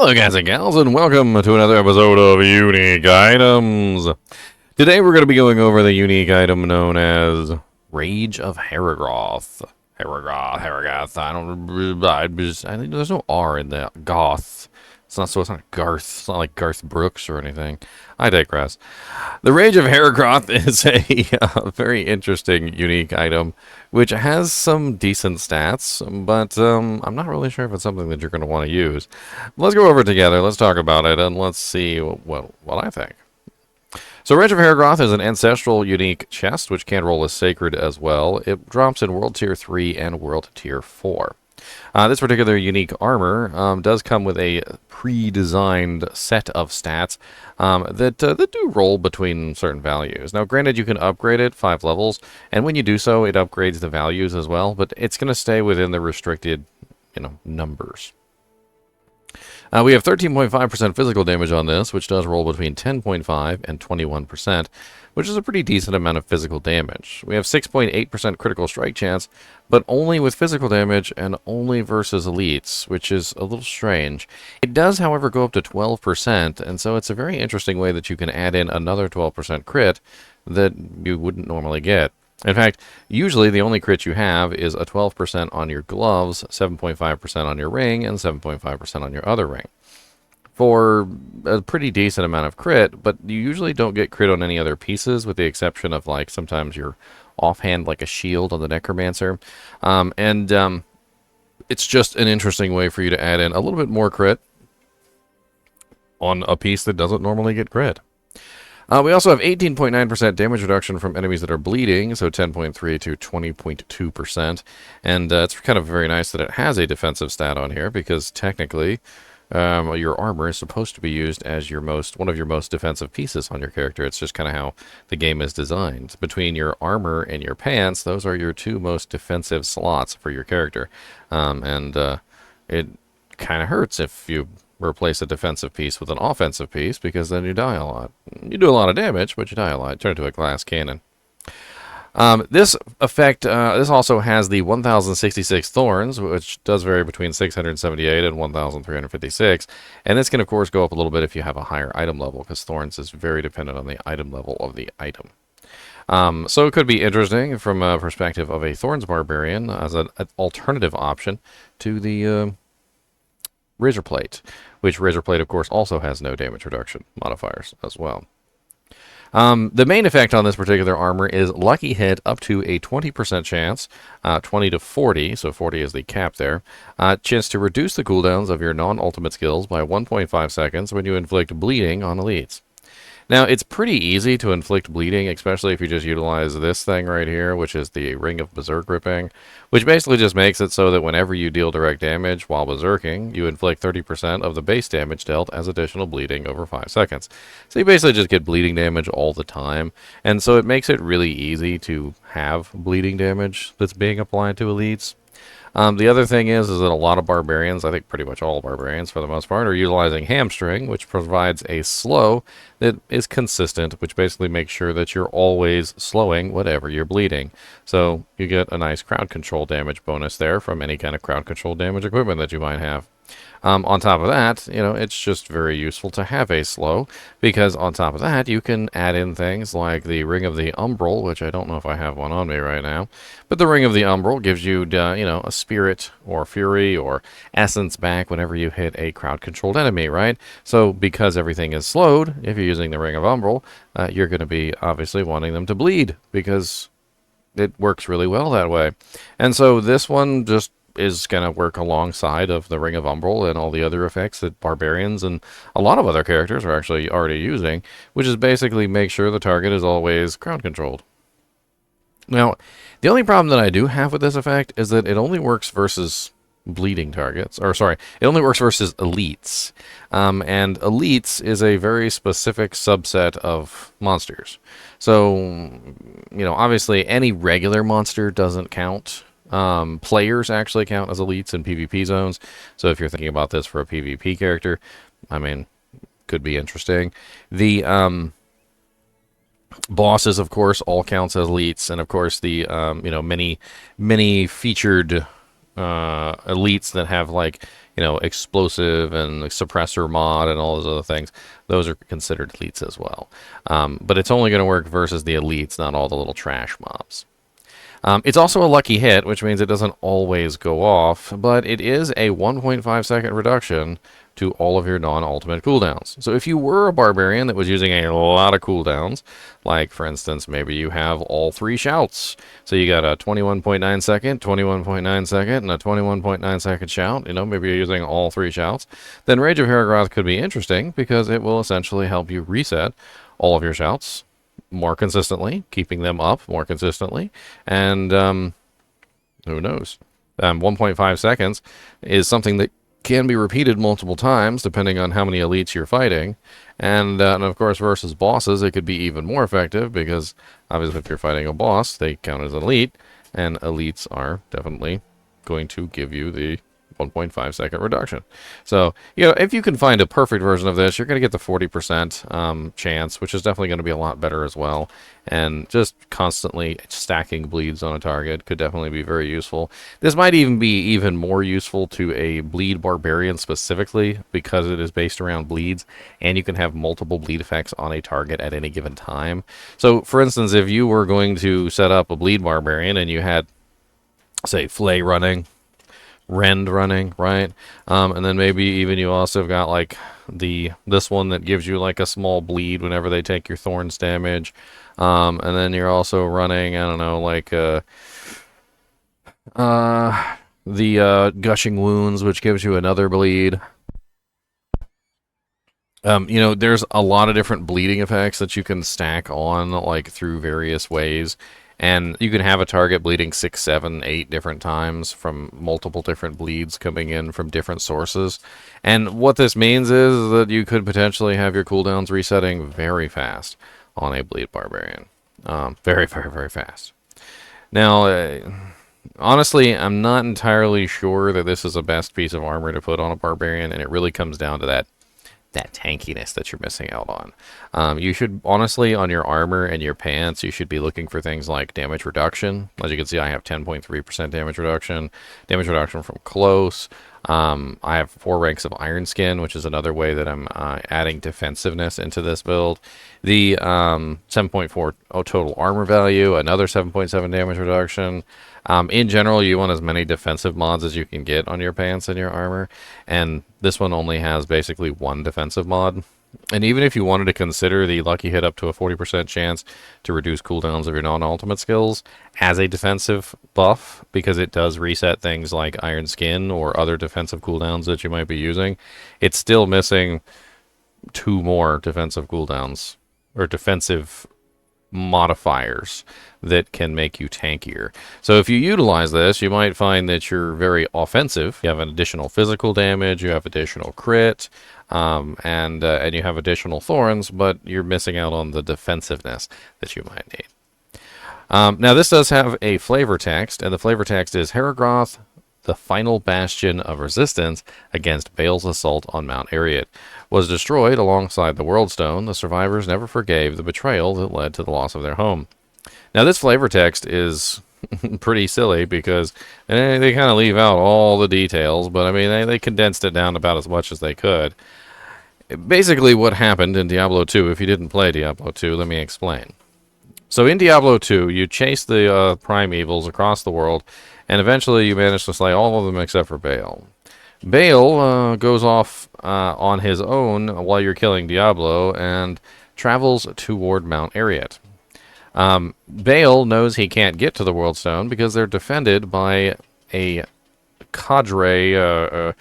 Hello guys and gals, and welcome to another episode of Unique Items. Today we're going to be going over the unique item known as Rage of Harrogath. Harrogath. I think there's no R in that. Goth. It's not Garth. It's not like Garth Brooks or anything. I digress. The Rage of Harrogath is a very interesting, unique item, which has some decent stats, but I'm not really sure if it's something that you're going to want to use. Let's go over it together, let's talk about it, and let's see what I think. So Rage of Harrogath is an ancestral unique chest, which can roll as sacred as well. It drops in World Tier 3 and World Tier 4. This particular unique armor does come with a pre-designed set of stats that do roll between certain values. Now, granted, you can upgrade it 5 levels, and when you do so, it upgrades the values as well, but it's going to stay within the restricted, numbers. We have 13.5% physical damage on this, which does roll between 10.5 and 21%, which is a pretty decent amount of physical damage. We have 6.8% critical strike chance, but only with physical damage and only versus elites, which is a little strange. It does, however, go up to 12%, and so it's a very interesting way that you can add in another 12% crit that you wouldn't normally get. In fact, usually the only crit you have is a 12% on your gloves, 7.5% on your ring, and 7.5% on your other ring. For a pretty decent amount of crit, but you usually don't get crit on any other pieces, with the exception of, like, sometimes your offhand, like a shield on the Necromancer. It's just an interesting way for you to add in a little bit more crit on a piece that doesn't normally get crit. We also have 18.9% damage reduction from enemies that are bleeding, so 10.3 to 20.2%. And it's kind of very nice that it has a defensive stat on here, because technically your armor is supposed to be used as one of your most defensive pieces on your character. It's just kind of how the game is designed. Between your armor and your pants, those are your two most defensive slots for your character. It kind of hurts if you replace a defensive piece with an offensive piece, because then you die a lot. You do a lot of damage, but you die a lot. Turn into a glass cannon. This effect, this also has the 1066 thorns, which does vary between 678 and 1356, and this can of course go up a little bit if you have a higher item level, because thorns is very dependent on the item level of the item. So it could be interesting from a perspective of a Thorns Barbarian as an alternative option to the Razorplate, which Razorplate, of course, also has no damage reduction modifiers as well. The main effect on this particular armor is Lucky Hit up to a 20% chance, 20 to 40, so 40 is the cap there, chance to reduce the cooldowns of your non-ultimate skills by 1.5 seconds when you inflict bleeding on elites. Now, it's pretty easy to inflict bleeding, especially if you just utilize this thing right here, which is the Ring of Berserk Ripping, which basically just makes it so that whenever you deal direct damage while berserking, you inflict 30% of the base damage dealt as additional bleeding over 5 seconds. So you basically just get bleeding damage all the time, and so it makes it really easy to have bleeding damage that's being applied to elites. The other thing is that a lot of barbarians, I think pretty much all barbarians for the most part, are utilizing Hamstring, which provides a slow that is consistent, which basically makes sure that you're always slowing whatever you're bleeding. So you get a nice crowd control damage bonus there from any kind of crowd control damage equipment that you might have. On top of that, it's just very useful to have a slow, because on top of that, you can add in things like the Ring of the Umbral, which I don't know if I have one on me right now, but the Ring of the Umbral gives you, a spirit or fury or essence back whenever you hit a crowd-controlled enemy, right? So because everything is slowed, if you're using the Ring of Umbral, you're going to be obviously wanting them to bleed, because it works really well that way. And so this one just is going to work alongside of the Ring of Umbral and all the other effects that barbarians and a lot of other characters are actually already using, which is basically make sure the target is always crowd controlled. Now, the only problem that I do have with this effect is that it only works versus bleeding targets, it only works versus elites. And elites is a very specific subset of monsters. So, obviously any regular monster doesn't count. Players actually count as elites in PvP zones, so if you're thinking about this for a PvP character, could be interesting. The bosses, of course, all counts as elites, and of course the many featured elites that have like, explosive and suppressor mod and all those other things. Those are considered elites as well. But it's only going to work versus the elites, not all the little trash mobs. It's also a lucky hit, which means it doesn't always go off, but it is a 1.5 second reduction to all of your non-ultimate cooldowns. So if you were a barbarian that was using a lot of cooldowns, like for instance, maybe you have all 3 shouts. So you got a 21.9 second, 21.9 second, and a 21.9 second shout. Maybe you're using all 3 shouts. Then Rage of Harrogath could be interesting because it will essentially help you reset all of your shouts more consistently, keeping them up more consistently, and who knows? 1.5 seconds is something that can be repeated multiple times depending on how many elites you're fighting, and of course versus bosses it could be even more effective because obviously if you're fighting a boss they count as elite, and elites are definitely going to give you the 1.5 second reduction. So, if you can find a perfect version of this, you're going to get the 40% chance, which is definitely going to be a lot better as well. And just constantly stacking bleeds on a target could definitely be very useful. This might even be even more useful to a bleed barbarian specifically because it is based around bleeds, and you can have multiple bleed effects on a target at any given time. So, for instance, if you were going to set up a bleed barbarian and you had, say, Flay running, Rend running, right? And then maybe even you also have got like this one that gives you like a small bleed whenever they take your thorns damage. And then you're also running, I don't know, like the gushing wounds, which gives you another bleed. There's a lot of different bleeding effects that you can stack on like through various ways. And you can have a target bleeding 6, 7, 8 different times from multiple different bleeds coming in from different sources. And what this means is that you could potentially have your cooldowns resetting very fast on a bleed barbarian. Very, very, very fast. Now, honestly, I'm not entirely sure that this is the best piece of armor to put on a barbarian, and it really comes down to that tankiness that you're missing out on. You should, honestly, on your armor and your pants, you should be looking for things like damage reduction. As you can see, I have 10.3% damage reduction from close. I have 4 ranks of Iron Skin, which is another way that I'm adding defensiveness into this build. The 7.4 total armor value, another 7.7 damage reduction. In general, you want as many defensive mods as you can get on your pants and your armor, and this one only has basically 1 defensive mod. And even if you wanted to consider the lucky hit up to a 40% chance to reduce cooldowns of your non-ultimate skills as a defensive buff, because it does reset things like Iron Skin or other defensive cooldowns that you might be using, it's still missing 2 more defensive cooldowns, or defensive modifiers that can make you tankier. So if you utilize this, you might find that you're very offensive. You have an additional physical damage, you have additional crit, and you have additional thorns, but you're missing out on the defensiveness that you might need. Now this does have a flavor text, and the flavor text is Harrogath, the final bastion of resistance against Bale's assault on Mount Ariat, was destroyed alongside the World Stone. The survivors never forgave the betrayal that led to the loss of their home. Now, this flavor text is pretty silly because they kind of leave out all the details, but I mean, they condensed it down about as much as they could. Basically, what happened in Diablo 2, if you didn't play Diablo 2, let me explain. So in Diablo 2, you chase the primevals across the world, and eventually you manage to slay all of them except for Bale. Bale goes off on his own while you're killing Diablo and travels toward Mount Ariat. Bale knows he can't get to the World Stone because they're defended by a cadre, a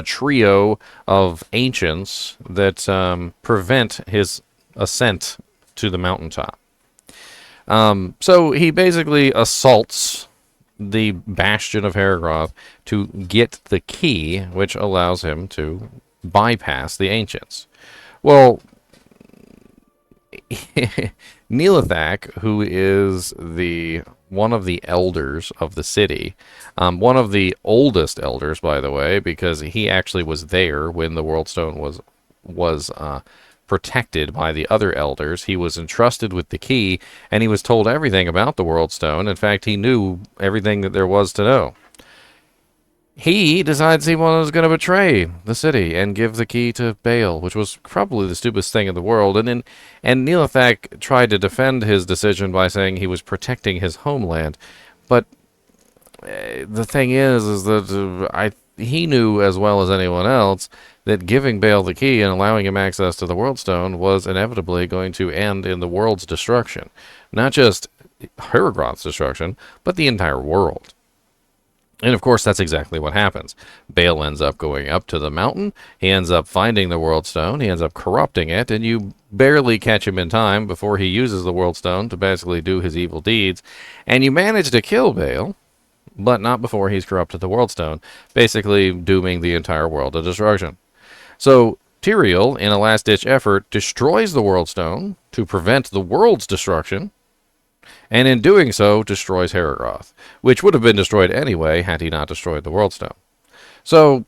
trio of ancients that prevent his ascent to the mountaintop. So he basically assaults the bastion of Harrogath to get the key, which allows him to bypass the ancients. Well, Neelathak, who is one of the elders of the city, one of the oldest elders, by the way, because he actually was there when the World Stone was protected by the other elders. He was entrusted with the key, and he was told everything about the World Stone. In fact, he knew everything that there was to know. he decides he was going to betray the city and give the key to Bale, which was probably the stupidest thing in the world. And Neelathak tried to defend his decision by saying he was protecting his homeland. But the thing is that he knew as well as anyone else that giving Bale the key and allowing him access to the World Stone was inevitably going to end in the world's destruction. Not just Harrogath's destruction, but the entire world. And of course, that's exactly what happens. Bale ends up going up to the mountain. He ends up finding the World Stone. He ends up corrupting it, and you barely catch him in time before he uses the World Stone to basically do his evil deeds. And you manage to kill Bale, but not before he's corrupted the World Stone, basically dooming the entire world to destruction. So Tyrael, in a last-ditch effort, destroys the World Stone to prevent the world's destruction, and in doing so, destroys Harrogath, which would have been destroyed anyway had he not destroyed the World Stone. So,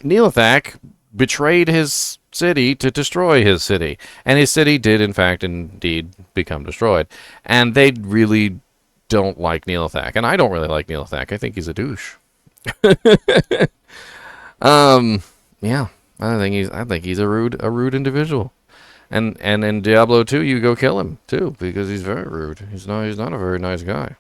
Neelathak betrayed his city to destroy his city, and his city did, in fact, indeed become destroyed. And they really don't like Neelathak, and I don't really like Neelathak. I think he's a douche. Yeah, I think he's a rude individual. And in Diablo 2, you go kill him, too, because he's very rude. He's not a very nice guy.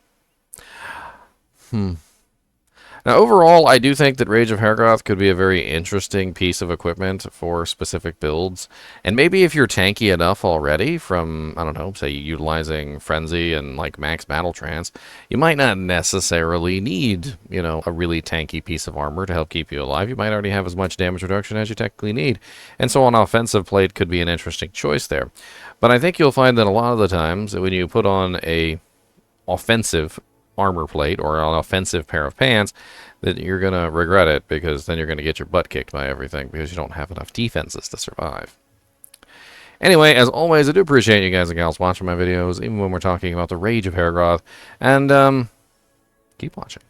Now, overall, I do think that Rage of Harrogath could be a very interesting piece of equipment for specific builds. And maybe if you're tanky enough already from, I don't know, say utilizing Frenzy and like Max Battle Trance, you might not necessarily need, a really tanky piece of armor to help keep you alive. You might already have as much damage reduction as you technically need. And so an offensive plate could be an interesting choice there. But I think you'll find that a lot of the times when you put on a offensive armor plate or an offensive pair of pants, that you're going to regret it, because then you're going to get your butt kicked by everything because you don't have enough defenses to survive. Anyway, as always, I do appreciate you guys and gals watching my videos, even when we're talking about the Rage of Harrogath, and keep watching.